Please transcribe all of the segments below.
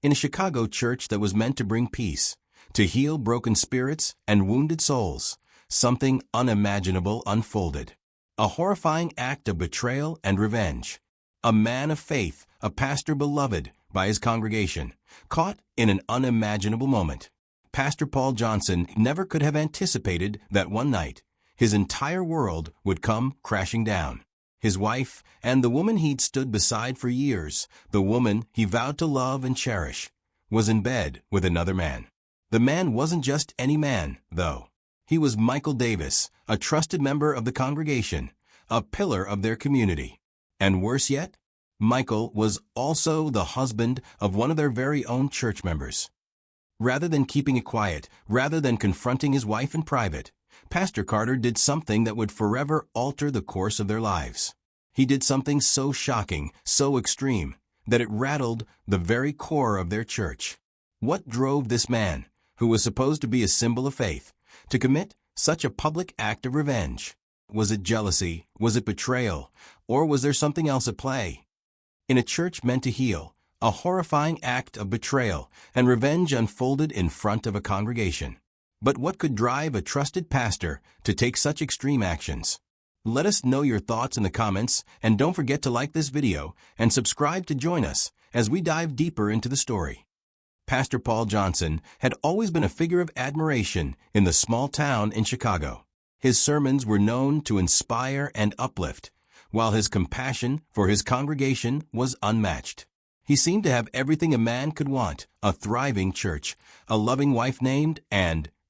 In a Chicago church that was meant to bring peace, to heal broken spirits and wounded souls, something unimaginable unfolded. A horrifying act of betrayal and revenge. A man of faith, a pastor beloved by his congregation, caught in an unimaginable moment. Pastor Paul Johnson never could have anticipated that one night, his entire world would come crashing down. His wife, and the woman he'd stood beside for years, the woman he vowed to love and cherish, was in bed with another man. The man wasn't just any man, though. He was Michael Davis, a trusted member of the congregation, a pillar of their community. And worse yet, Michael was also the husband of one of their very own church members. Rather than keeping it quiet, rather than confronting his wife in private, Pastor Carter did something that would forever alter the course of their lives. He did something so shocking, so extreme, that it rattled the very core of their church. What drove this man, who was supposed to be a symbol of faith, to commit such a public act of revenge? Was it jealousy? Was it betrayal? Or was there something else at play? In a church meant to heal, a horrifying act of betrayal and revenge unfolded in front of a congregation. But what could drive a trusted pastor to take such extreme actions? Let us know your thoughts in the comments, and don't forget to like this video and subscribe to join us as we dive deeper into the story. Pastor Paul Johnson had always been a figure of admiration in the small town in Chicago. His sermons were known to inspire and uplift, while his compassion for his congregation was unmatched. He seemed to have everything a man could want: a thriving church, a loving wife named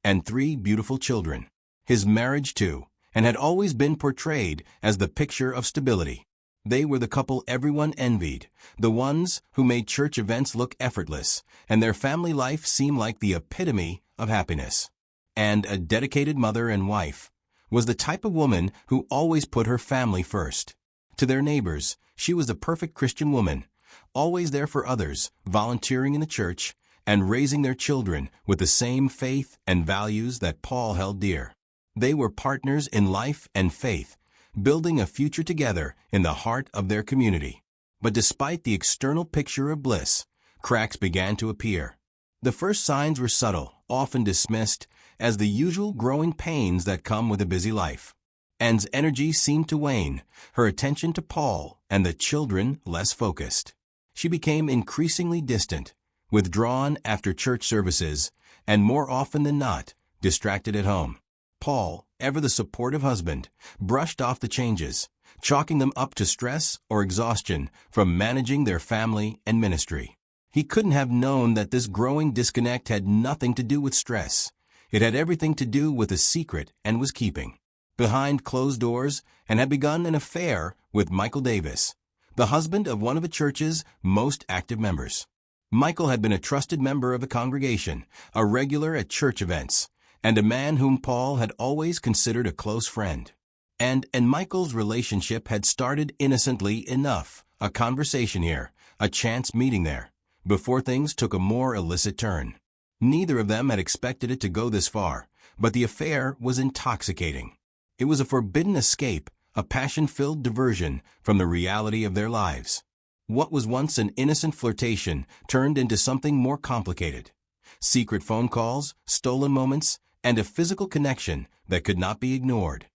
and 3 beautiful children. His marriage too, and had always been portrayed as the picture of stability. They were the couple everyone envied, the ones who made church events look effortless, and their family life seem like the epitome of happiness. And a dedicated mother and wife was the type of woman who always put her family first. To their neighbors, she was the perfect Christian woman, always there for others, volunteering in the church, and raising their children with the same faith and values that Paul held dear. They were partners in life and faith, building a future together in the heart of their community. But despite the external picture of bliss, cracks began to appear. The first signs were subtle, often dismissed as the usual growing pains that come with a busy life. Anne's energy seemed to wane, her attention to Paul and the children less focused. She became increasingly distant, withdrawn after church services, and more often than not, distracted at home. Paul, ever the supportive husband, brushed off the changes, chalking them up to stress or exhaustion from managing their family and ministry. He couldn't have known that this growing disconnect had nothing to do with stress. It had everything to do with a secret and was keeping behind closed doors, and had begun an affair with Michael Davis, the husband of one of the church's most active members. Michael had been a trusted member of the congregation, a regular at church events, and a man whom Paul had always considered a close friend. And Michael's relationship had started innocently enough, a conversation here, a chance meeting there, before things took a more illicit turn. Neither of them had expected it to go this far, but the affair was intoxicating. It was a forbidden escape, a passion-filled diversion from the reality of their lives. What was once an innocent flirtation turned into something more complicated. Secret phone calls, stolen moments, and a physical connection that could not be ignored.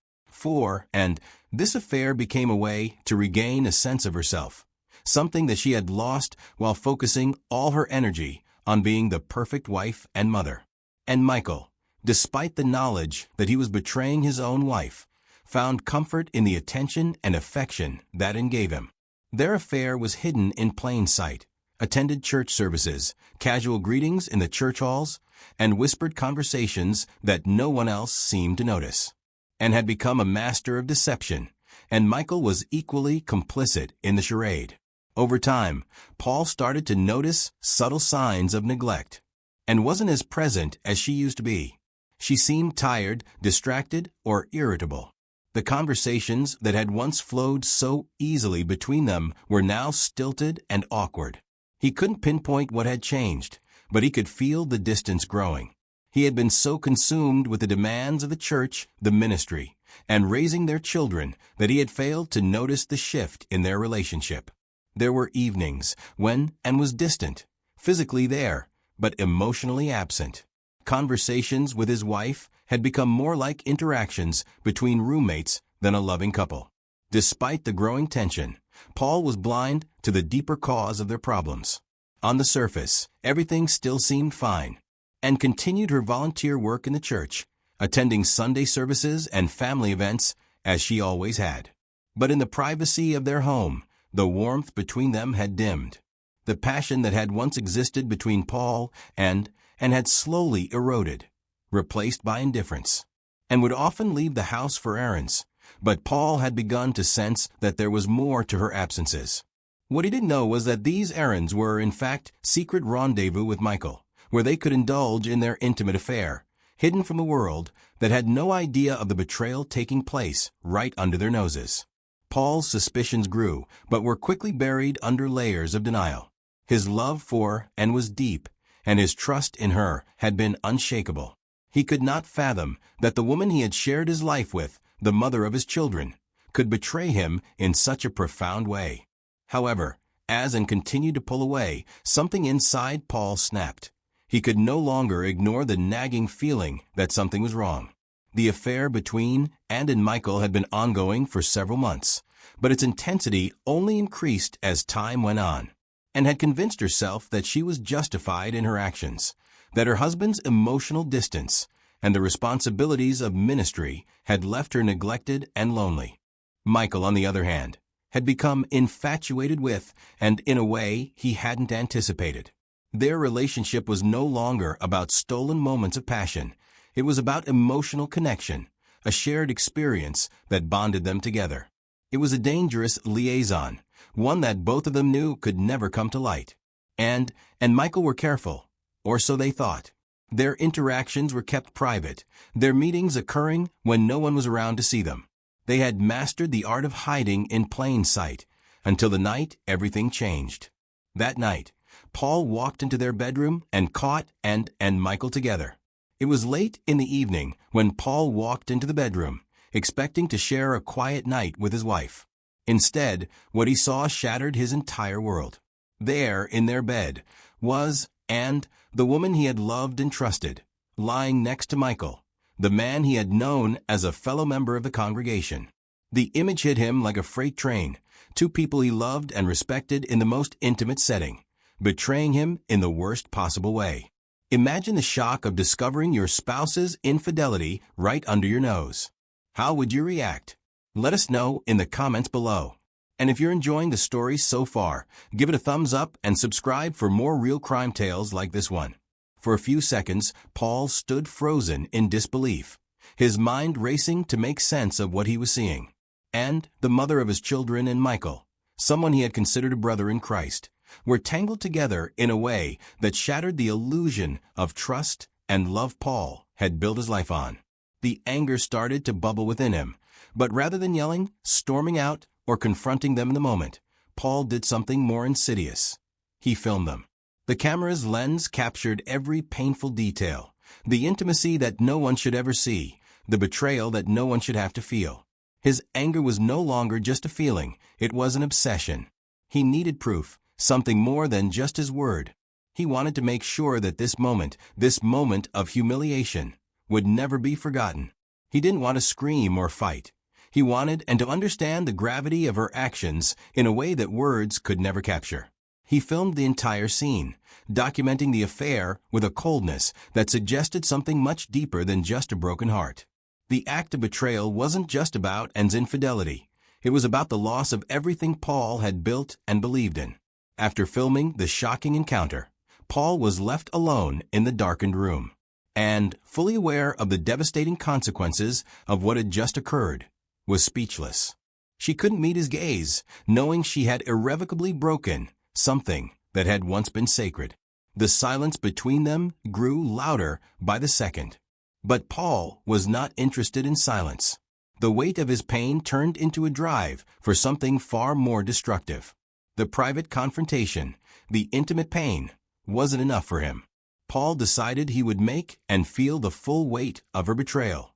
This affair became a way to regain a sense of herself, something that she had lost while focusing all her energy on being the perfect wife and mother. And Michael, despite the knowledge that he was betraying his own wife, found comfort in the attention and affection that Anne gave him. Their affair was hidden in plain sight, attended church services, casual greetings in the church halls, and whispered conversations that no one else seemed to notice. Anne had become a master of deception, and Michael was equally complicit in the charade. Over time, Paul started to notice subtle signs of neglect, and wasn't as present as she used to be. She seemed tired, distracted, or irritable. The conversations that had once flowed so easily between them were now stilted and awkward. He couldn't pinpoint what had changed, but he could feel the distance growing. He had been so consumed with the demands of the church, the ministry, and raising their children that he had failed to notice the shift in their relationship. There were evenings when Anne was distant, physically there, but emotionally absent. Conversations with his wife had become more like interactions between roommates than a loving couple. Despite the growing tension, Paul was blind to the deeper cause of their problems. On the surface, everything still seemed fine, and continued her volunteer work in the church, attending Sunday services and family events as she always had. But in the privacy of their home, the warmth between them had dimmed. The passion that had once existed between Paul and had slowly eroded, replaced by indifference, and would often leave the house for errands. But Paul had begun to sense that there was more to her absences. What he didn't know was that these errands were, in fact, secret rendezvous with Michael, where they could indulge in their intimate affair, hidden from the world that had no idea of the betrayal taking place right under their noses. Paul's suspicions grew, but were quickly buried under layers of denial. His love for Anne was deep, and his trust in her had been unshakable. He could not fathom that the woman he had shared his life with, the mother of his children, could betray him in such a profound way. However, as Anne continued to pull away, something inside Paul snapped. He could no longer ignore the nagging feeling that something was wrong. The affair between Anne and Michael had been ongoing for several months, but its intensity only increased as time went on, and had convinced herself that she was justified in her actions, that her husband's emotional distance and the responsibilities of ministry had left her neglected and lonely. Michael, on the other hand, had become infatuated with, and in a way he hadn't anticipated. Their relationship was no longer about stolen moments of passion. It was about emotional connection, a shared experience that bonded them together. It was a dangerous liaison, one that both of them knew could never come to light. And Michael were careful, or so they thought. Their interactions were kept private, their meetings occurring when no one was around to see them. They had mastered the art of hiding in plain sight, until the night everything changed. That night, Paul walked into their bedroom and caught Anne and Michael together. It was late in the evening when Paul walked into the bedroom, expecting to share a quiet night with his wife. Instead, what he saw shattered his entire world. There, in their bed, was Anne, the woman he had loved and trusted, lying next to Michael, the man he had known as a fellow member of the congregation. The image hit him like a freight train, two people he loved and respected in the most intimate setting, betraying him in the worst possible way. Imagine the shock of discovering your spouse's infidelity right under your nose. How would you react? Let us know in the comments below. And if you're enjoying the story so far, give it a thumbs up and subscribe for more real crime tales like this one. For a few seconds, Paul stood frozen in disbelief, his mind racing to make sense of what he was seeing. And the mother of his children and Michael, someone he had considered a brother in Christ, were tangled together in a way that shattered the illusion of trust and love Paul had built his life on. The anger started to bubble within him, but rather than yelling, storming out, or confronting them in the moment, Paul did something more insidious. He filmed them. The camera's lens captured every painful detail, the intimacy that no one should ever see, the betrayal that no one should have to feel. His anger was no longer just a feeling, it was an obsession. He needed proof, something more than just his word. He wanted to make sure that this moment of humiliation, would never be forgotten. He didn't want to scream or fight. He wanted to understand the gravity of her actions in a way that words could never capture. He filmed the entire scene, documenting the affair with a coldness that suggested something much deeper than just a broken heart. The act of betrayal wasn't just about Anne's infidelity. It was about the loss of everything Paul had built and believed in. After filming the shocking encounter, Paul was left alone in the darkened room, and, fully aware of the devastating consequences of what had just occurred, was speechless. She couldn't meet his gaze, knowing she had irrevocably broken something that had once been sacred. The silence between them grew louder by the second. But Paul was not interested in silence. The weight of his pain turned into a drive for something far more destructive. The private confrontation, the intimate pain, wasn't enough for him. Paul decided he would make and feel the full weight of her betrayal,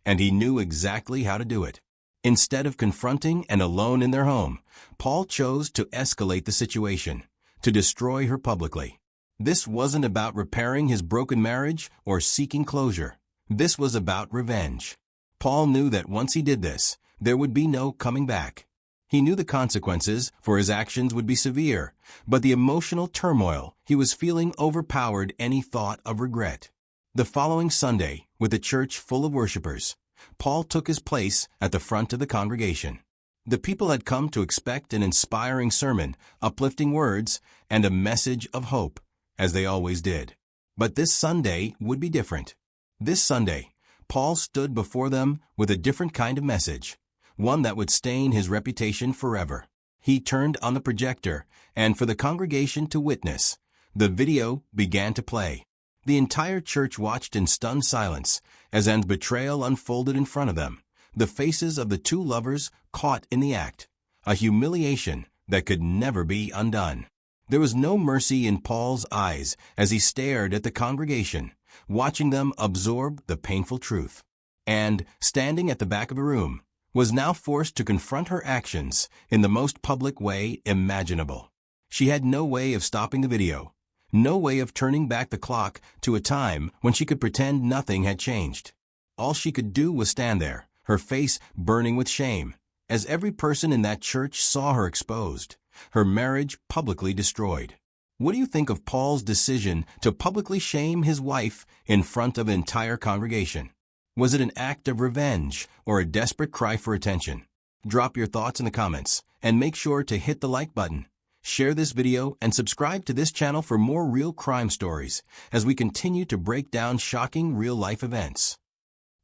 and he knew exactly how to do it. Instead of confronting Anne alone in their home, Paul chose to escalate the situation, to destroy her publicly. This wasn't about repairing his broken marriage or seeking closure. This was about revenge. Paul knew that once he did this, there would be no coming back. He knew the consequences for his actions would be severe, but the emotional turmoil he was feeling overpowered any thought of regret. The following Sunday, with a church full of worshipers, Paul took his place at the front of the congregation. The people had come to expect an inspiring sermon, uplifting words, and a message of hope, as they always did. But this Sunday would be different. This Sunday, Paul stood before them with a different kind of message, one that would stain his reputation forever. He turned on the projector, and for the congregation to witness, the video began to play. The entire church watched in stunned silence as Anne's betrayal unfolded in front of them, the faces of the two lovers caught in the act, a humiliation that could never be undone. There was no mercy in Paul's eyes as he stared at the congregation, watching them absorb the painful truth. And, standing at the back of the room, was now forced to confront her actions in the most public way imaginable. She had no way of stopping the video, no way of turning back the clock to a time when she could pretend nothing had changed. All she could do was stand there, her face burning with shame, as every person in that church saw her exposed, her marriage publicly destroyed. What do you think of Paul's decision to publicly shame his wife in front of an entire congregation? Was it an act of revenge or a desperate cry for attention? Drop your thoughts in the comments and make sure to hit the like button. Share this video and subscribe to this channel for more real crime stories as we continue to break down shocking real-life events.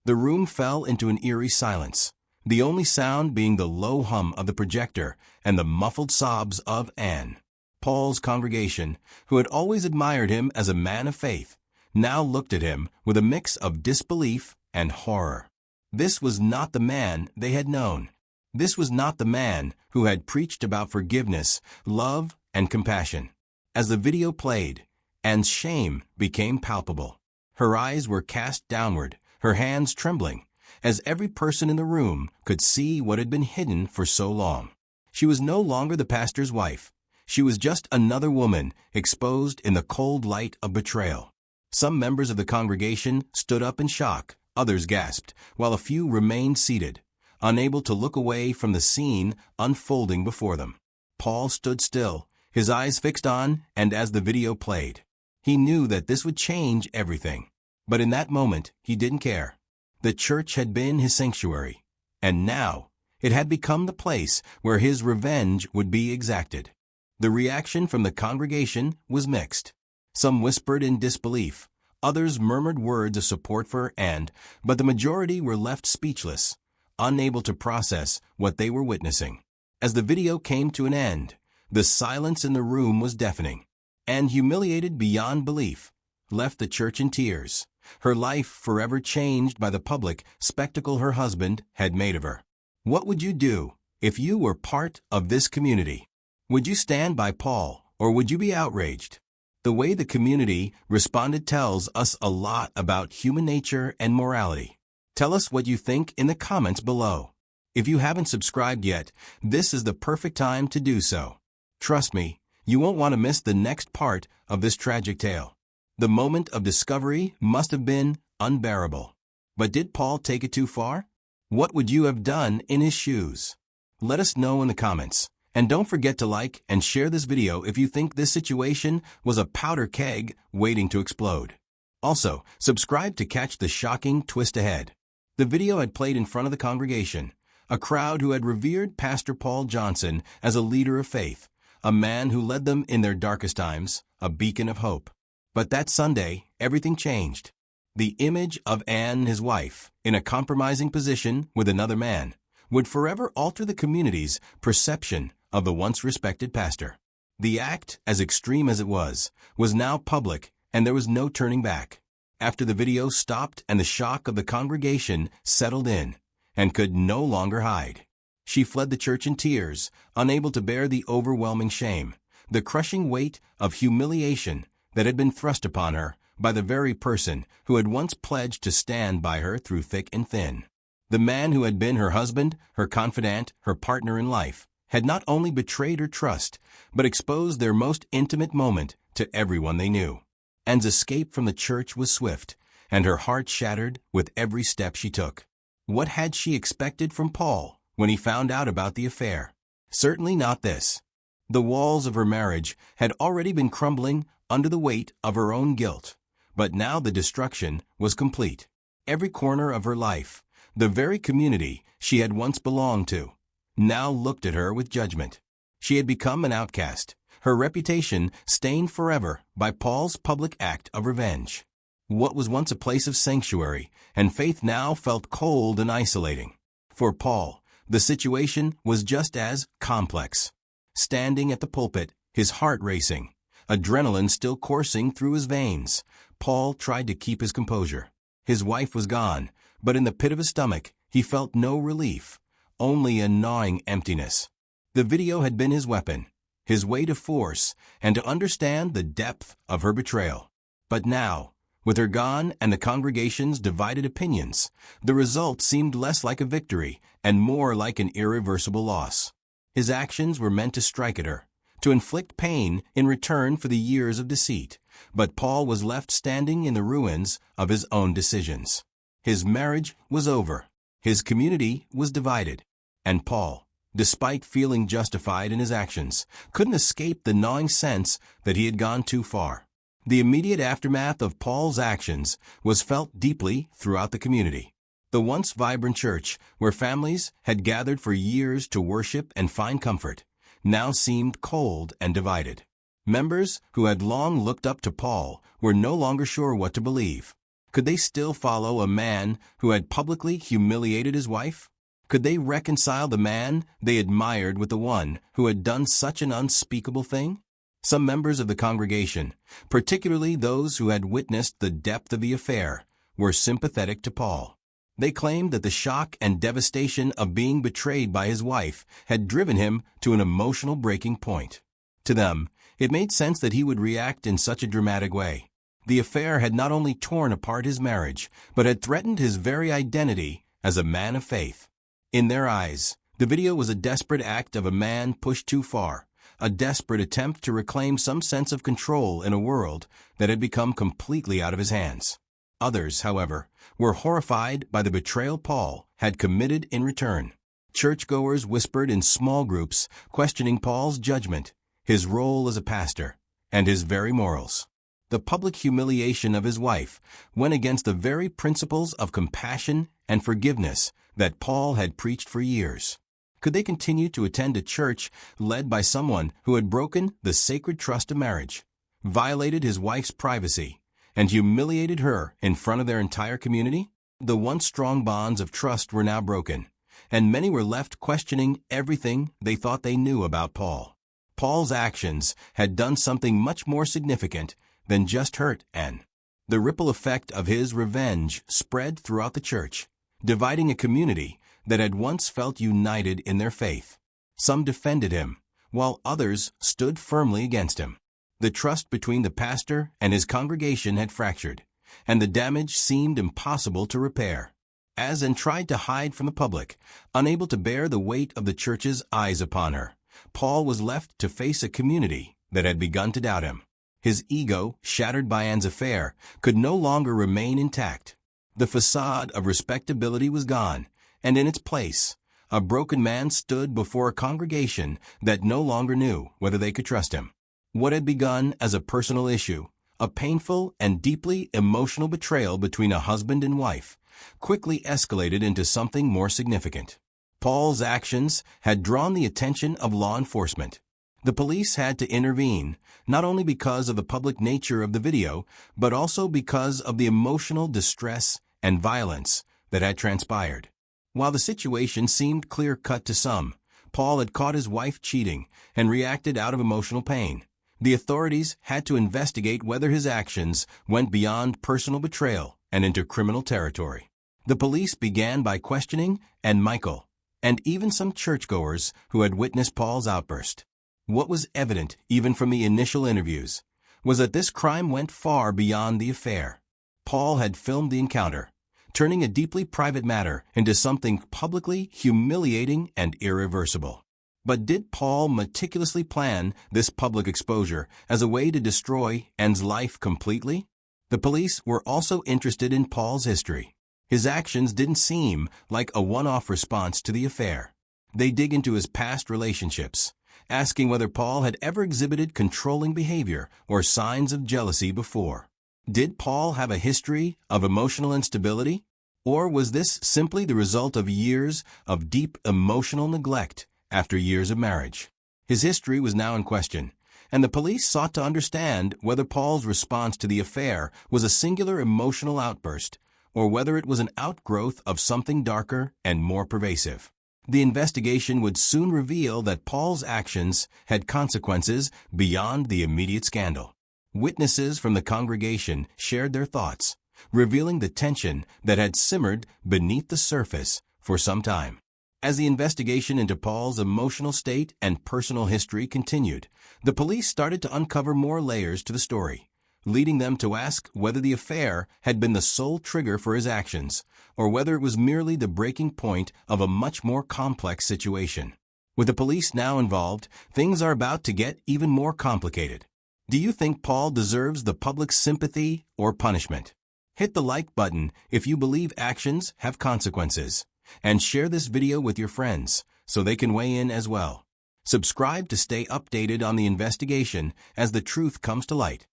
The room fell into an eerie silence, the only sound being the low hum of the projector and the muffled sobs of Anne. Paul's congregation, who had always admired him as a man of faith, now looked at him with a mix of disbelief and horror. This was not the man they had known. This was not the man who had preached about forgiveness, love, and compassion. As the video played, Anne's shame became palpable. Her eyes were cast downward, her hands trembling, as every person in the room could see what had been hidden for so long. She was no longer the pastor's wife. She was just another woman exposed in the cold light of betrayal. Some members of the congregation stood up in shock, others gasped, while a few remained seated, unable to look away from the scene unfolding before them. Paul stood still, his eyes fixed on, and as the video played, he knew that this would change everything. But in that moment, he didn't care. The church had been his sanctuary, and now it had become the place where his revenge would be exacted. The reaction from the congregation was mixed. Some whispered in disbelief, others murmured words of support for Anne, but the majority were left speechless, unable to process what they were witnessing. As the video came to an end, the silence in the room was deafening. Anne, humiliated beyond belief, left the church in tears, her life forever changed by the public spectacle her husband had made of her. What would you do if you were part of this community? Would you stand by Paul, or would you be outraged? The way the community responded tells us a lot about human nature and morality. Tell us what you think in the comments below. If you haven't subscribed yet, this is the perfect time to do so. Trust me, you won't want to miss the next part of this tragic tale. The moment of discovery must have been unbearable. But did Paul take it too far? What would you have done in his shoes? Let us know in the comments. And don't forget to like and share this video if you think this situation was a powder keg waiting to explode. Also, subscribe to catch the shocking twist ahead. The video had played in front of the congregation, a crowd who had revered Pastor Paul Johnson as a leader of faith, a man who led them in their darkest times, a beacon of hope. But that Sunday, everything changed. The image of Anne, his wife, in a compromising position with another man, would forever alter the community's perception of the once respected pastor. The act, as extreme as it was now public, and there was no turning back. After the video stopped and the shock of the congregation settled in, and could no longer hide, she fled the church in tears, unable to bear the overwhelming shame, the crushing weight of humiliation that had been thrust upon her by the very person who had once pledged to stand by her through thick and thin. The man who had been her husband, her confidant, her partner in life, had not only betrayed her trust, but exposed their most intimate moment to everyone they knew. Anne's escape from the church was swift, and her heart shattered with every step she took. What had she expected from Paul when he found out about the affair? Certainly not this. The walls of her marriage had already been crumbling under the weight of her own guilt, but now the destruction was complete. Every corner of her life, the very community she had once belonged to, now looked at her with judgment. She had become an outcast, her reputation stained forever by Paul's public act of revenge. What was once a place of sanctuary and faith now felt cold and isolating. For Paul, the situation was just as complex. Standing at the pulpit, his heart racing, adrenaline still coursing through his veins, Paul tried to keep his composure. His wife was gone, but in the pit of his stomach, he felt no relief, only a gnawing emptiness. The video had been his weapon, his way to force and to understand the depth of her betrayal. But now, with her gone and the congregation's divided opinions, the result seemed less like a victory and more like an irreversible loss. His actions were meant to strike at her, to inflict pain in return for the years of deceit, but Paul was left standing in the ruins of his own decisions. His marriage was over, his community was divided, and Paul, despite feeling justified in his actions, couldn't escape the gnawing sense that he had gone too far. The immediate aftermath of Paul's actions was felt deeply throughout the community. The once vibrant church, where families had gathered for years to worship and find comfort, now seemed cold and divided. Members who had long looked up to Paul were no longer sure what to believe. Could they still follow a man who had publicly humiliated his wife? Could they reconcile the man they admired with the one who had done such an unspeakable thing? Some members of the congregation, particularly those who had witnessed the depth of the affair, were sympathetic to Paul. They claimed that the shock and devastation of being betrayed by his wife had driven him to an emotional breaking point. To them, it made sense that he would react in such a dramatic way. The affair had not only torn apart his marriage, but had threatened his very identity as a man of faith. In their eyes, the video was a desperate act of a man pushed too far, a desperate attempt to reclaim some sense of control in a world that had become completely out of his hands. Others, however, were horrified by the betrayal Paul had committed in return. Churchgoers whispered in small groups, questioning Paul's judgment, his role as a pastor, and his very morals. The public humiliation of his wife went against the very principles of compassion and forgiveness that Paul had preached for years. Could they continue to attend a church led by someone who had broken the sacred trust of marriage, violated his wife's privacy, and humiliated her in front of their entire community? The once strong bonds of trust were now broken, and many were left questioning everything they thought they knew about Paul. Paul's actions had done something much more significant than just hurt Anne. The ripple effect of his revenge spread throughout the church, dividing a community that had once felt united in their faith. Some defended him, while others stood firmly against him. The trust between the pastor and his congregation had fractured, and the damage seemed impossible to repair. As Anne tried to hide from the public, unable to bear the weight of the church's eyes upon her, Paul was left to face a community that had begun to doubt him. His ego, shattered by Anne's affair, could no longer remain intact. The facade of respectability was gone, and in its place, a broken man stood before a congregation that no longer knew whether they could trust him. What had begun as a personal issue, a painful and deeply emotional betrayal between a husband and wife, quickly escalated into something more significant. Paul's actions had drawn the attention of law enforcement. The police had to intervene, not only because of the public nature of the video, but also because of the emotional distress and violence that had transpired. While the situation seemed clear-cut to some, Paul had caught his wife cheating and reacted out of emotional pain. The authorities had to investigate whether his actions went beyond personal betrayal and into criminal territory. The police began by questioning Anne Michael, and even some churchgoers who had witnessed Paul's outburst. What was evident, even from the initial interviews, was that this crime went far beyond the affair. Paul had filmed the encounter, turning a deeply private matter into something publicly humiliating and irreversible. But did Paul meticulously plan this public exposure as a way to destroy Ann's life completely? The police were also interested in Paul's history. His actions didn't seem like a one-off response to the affair. They dig into his past relationships, asking whether Paul had ever exhibited controlling behavior or signs of jealousy before. Did Paul have a history of emotional instability? Or was this simply the result of years of deep emotional neglect after years of marriage? His history was now in question, and the police sought to understand whether Paul's response to the affair was a singular emotional outburst or whether it was an outgrowth of something darker and more pervasive. The investigation would soon reveal that Paul's actions had consequences beyond the immediate scandal. Witnesses from the congregation shared their thoughts, revealing the tension that had simmered beneath the surface for some time. As the investigation into Paul's emotional state and personal history continued, the police started to uncover more layers to the story, leading them to ask whether the affair had been the sole trigger for his actions, or whether it was merely the breaking point of a much more complex situation. With the police now involved, things are about to get even more complicated. Do you think Paul deserves the public's sympathy or punishment? Hit the like button if you believe actions have consequences, and share this video with your friends so they can weigh in as well. Subscribe to stay updated on the investigation as the truth comes to light.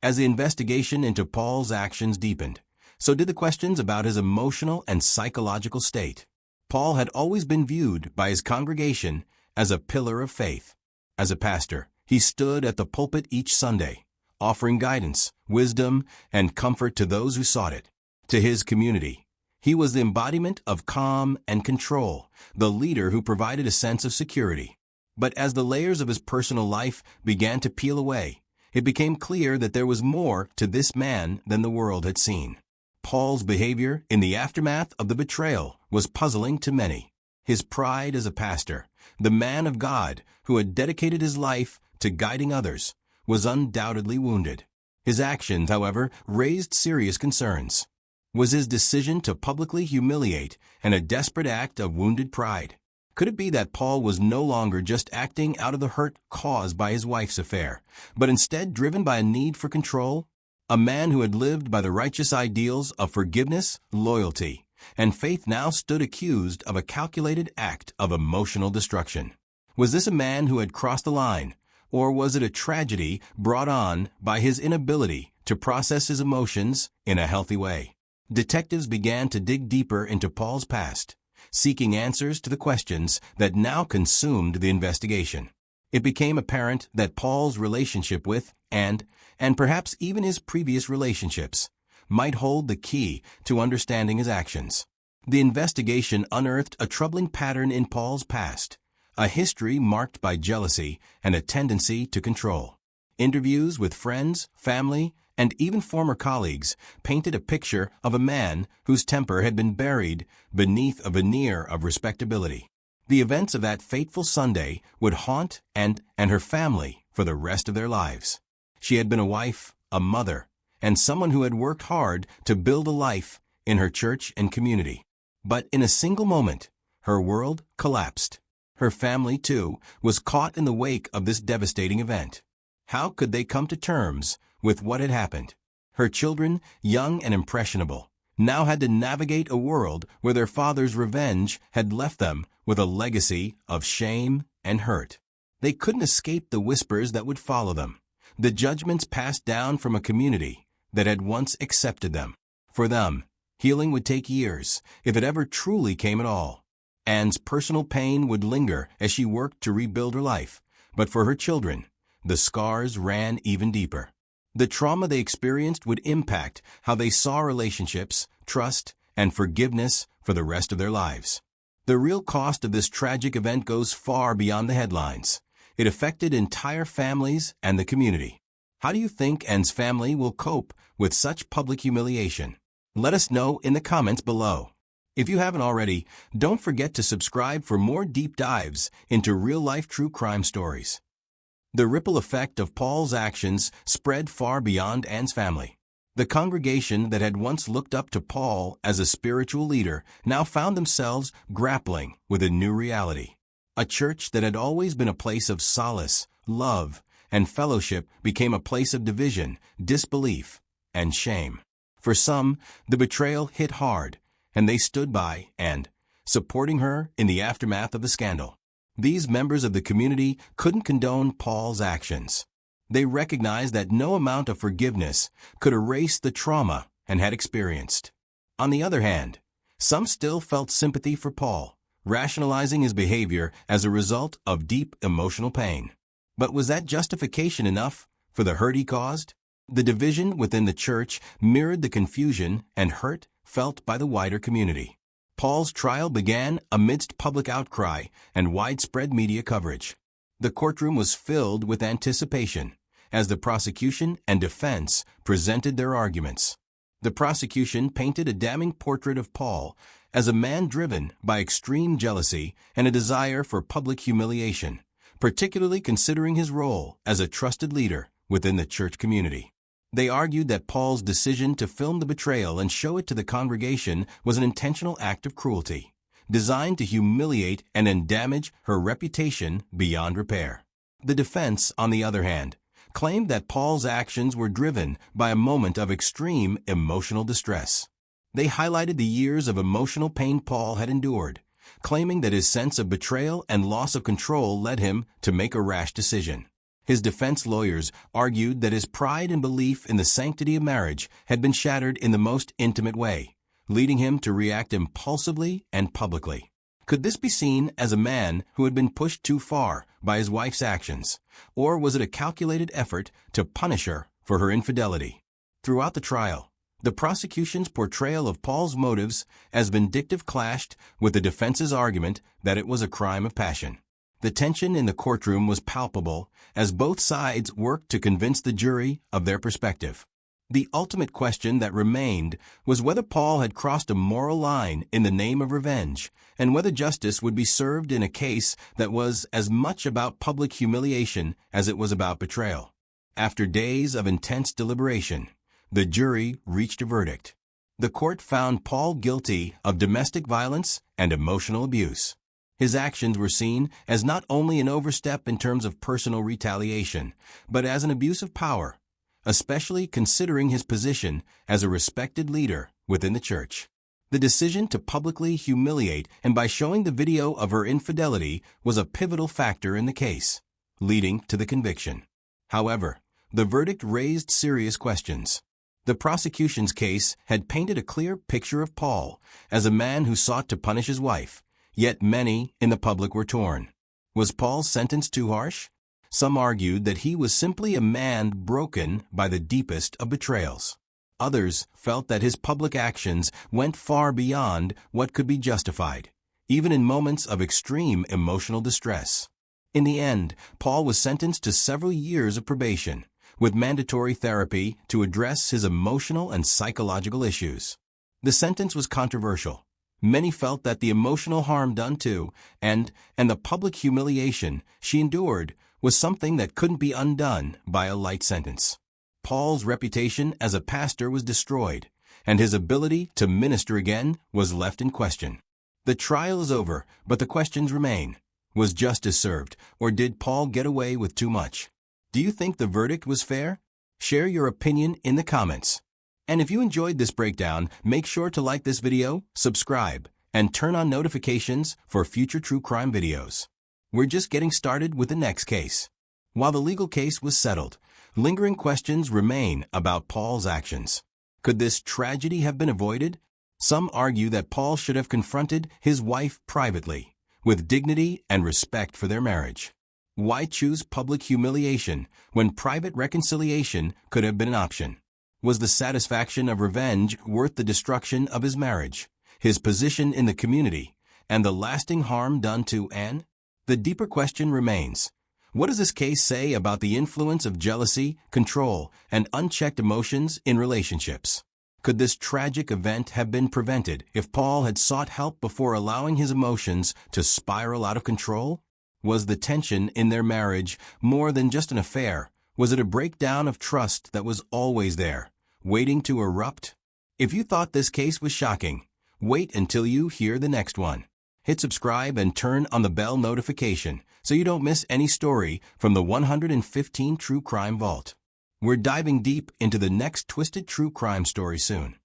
As the investigation into Paul's actions deepened, so did the questions about his emotional and psychological state. Paul had always been viewed by his congregation as a pillar of faith. As a pastor, he stood at the pulpit each Sunday, offering guidance, wisdom, and comfort to those who sought it. To his community, he was the embodiment of calm and control, the leader who provided a sense of security. But as the layers of his personal life began to peel away, it became clear that there was more to this man than the world had seen. Paul's behavior in the aftermath of the betrayal was puzzling to many. His pride as a pastor, the man of God who had dedicated his life to guiding others, was undoubtedly wounded. His actions, however, raised serious concerns. Was his decision to publicly humiliate a desperate act of wounded pride? Could it be that Paul was no longer just acting out of the hurt caused by his wife's affair, but instead driven by a need for control? A man who had lived by the righteous ideals of forgiveness, loyalty, and faith now stood accused of a calculated act of emotional destruction. Was this a man who had crossed the line, or was it a tragedy brought on by his inability to process his emotions in a healthy way? Detectives began to dig deeper into Paul's past, seeking answers to the questions that now consumed the investigation. It became apparent that Paul's relationship with and perhaps even his previous relationships might hold the key to understanding his actions. The investigation unearthed a troubling pattern in Paul's past, a history marked by jealousy and a tendency to control. Interviews with friends, family, and even former colleagues painted a picture of a man whose temper had been buried beneath a veneer of respectability. The events of that fateful Sunday would haunt and her family for the rest of their lives. She had been a wife, a mother, and someone who had worked hard to build a life in her church and community. But in a single moment, her world collapsed. Her family, too, was caught in the wake of this devastating event. How could they come to terms with what had happened? Her children, young and impressionable, now had to navigate a world where their father's revenge had left them with a legacy of shame and hurt. They couldn't escape the whispers that would follow them, the judgments passed down from a community that had once accepted them. For them, healing would take years, if it ever truly came at all. Anne's personal pain would linger as she worked to rebuild her life, but for her children, the scars ran even deeper. The trauma they experienced would impact how they saw relationships, trust, and forgiveness for the rest of their lives. The real cost of this tragic event goes far beyond the headlines. It affected entire families and the community. How do you think Anne's family will cope with such public humiliation? Let us know in the comments below. If you haven't already, don't forget to subscribe for more deep dives into real-life true crime stories. The ripple effect of Paul's actions spread far beyond Anne's family. The congregation that had once looked up to Paul as a spiritual leader now found themselves grappling with a new reality. A church that had always been a place of solace, love, and fellowship became a place of division, disbelief, and shame. For some, the betrayal hit hard, and they stood by and supporting her in the aftermath of the scandal. These members of the community couldn't condone Paul's actions. They recognized that no amount of forgiveness could erase the trauma and had experienced. On the other hand, some still felt sympathy for Paul, rationalizing his behavior as a result of deep emotional pain. But was that justification enough for the hurt he caused? The division within the church mirrored the confusion and hurt felt by the wider community. Paul's trial began amidst public outcry and widespread media coverage. The courtroom was filled with anticipation as the prosecution and defense presented their arguments. The prosecution painted a damning portrait of Paul as a man driven by extreme jealousy and a desire for public humiliation, particularly considering his role as a trusted leader within the church community. They argued that Paul's decision to film the betrayal and show it to the congregation was an intentional act of cruelty, designed to humiliate and then damage her reputation beyond repair. The defense, on the other hand, claimed that Paul's actions were driven by a moment of extreme emotional distress. They highlighted the years of emotional pain Paul had endured, claiming that his sense of betrayal and loss of control led him to make a rash decision. His defense lawyers argued that his pride and belief in the sanctity of marriage had been shattered in the most intimate way, leading him to react impulsively and publicly. Could this be seen as a man who had been pushed too far by his wife's actions, or was it a calculated effort to punish her for her infidelity? Throughout the trial, the prosecution's portrayal of Paul's motives as vindictive clashed with the defense's argument that it was a crime of passion. The tension in the courtroom was palpable as both sides worked to convince the jury of their perspective. The ultimate question that remained was whether Paul had crossed a moral line in the name of revenge, and whether justice would be served in a case that was as much about public humiliation as it was about betrayal. After days of intense deliberation, the jury reached a verdict. The court found Paul guilty of domestic violence and emotional abuse. His actions were seen as not only an overstep in terms of personal retaliation, but as an abuse of power, especially considering his position as a respected leader within the church. The decision to publicly humiliate and by showing the video of her infidelity was a pivotal factor in the case, leading to the conviction. However, the verdict raised serious questions. The prosecution's case had painted a clear picture of Paul as a man who sought to punish his wife, yet many in the public were torn. Was Paul's sentence too harsh? Some argued that he was simply a man broken by the deepest of betrayals. Others felt that his public actions went far beyond what could be justified, even in moments of extreme emotional distress. In the end, Paul was sentenced to several years of probation, with mandatory therapy to address his emotional and psychological issues. The sentence was controversial. Many felt that the emotional harm done to and the public humiliation she endured was something that couldn't be undone by a light sentence. Paul's reputation as a pastor was destroyed, and his ability to minister again was left in question. The trial is over, but the questions remain. Was justice served, or did Paul get away with too much? Do you think the verdict was fair? Share your opinion in the comments. And if you enjoyed this breakdown, make sure to like this video, subscribe, and turn on notifications for future true crime videos. We're just getting started with the next case. While the legal case was settled, lingering questions remain about Paul's actions. Could this tragedy have been avoided? Some argue that Paul should have confronted his wife privately, with dignity and respect for their marriage. Why choose public humiliation when private reconciliation could have been an option? Was the satisfaction of revenge worth the destruction of his marriage, his position in the community, and the lasting harm done to Anne? The deeper question remains. What does this case say about the influence of jealousy, control, and unchecked emotions in relationships? Could this tragic event have been prevented if Paul had sought help before allowing his emotions to spiral out of control? Was the tension in their marriage more than just an affair? Was it a breakdown of trust that was always there, waiting to erupt? If you thought this case was shocking, wait until you hear the next one. hit subscribe and turn on the bell notification so you don't miss any story from the 115 True Crime Vault. We're diving deep into the next twisted true crime story soon.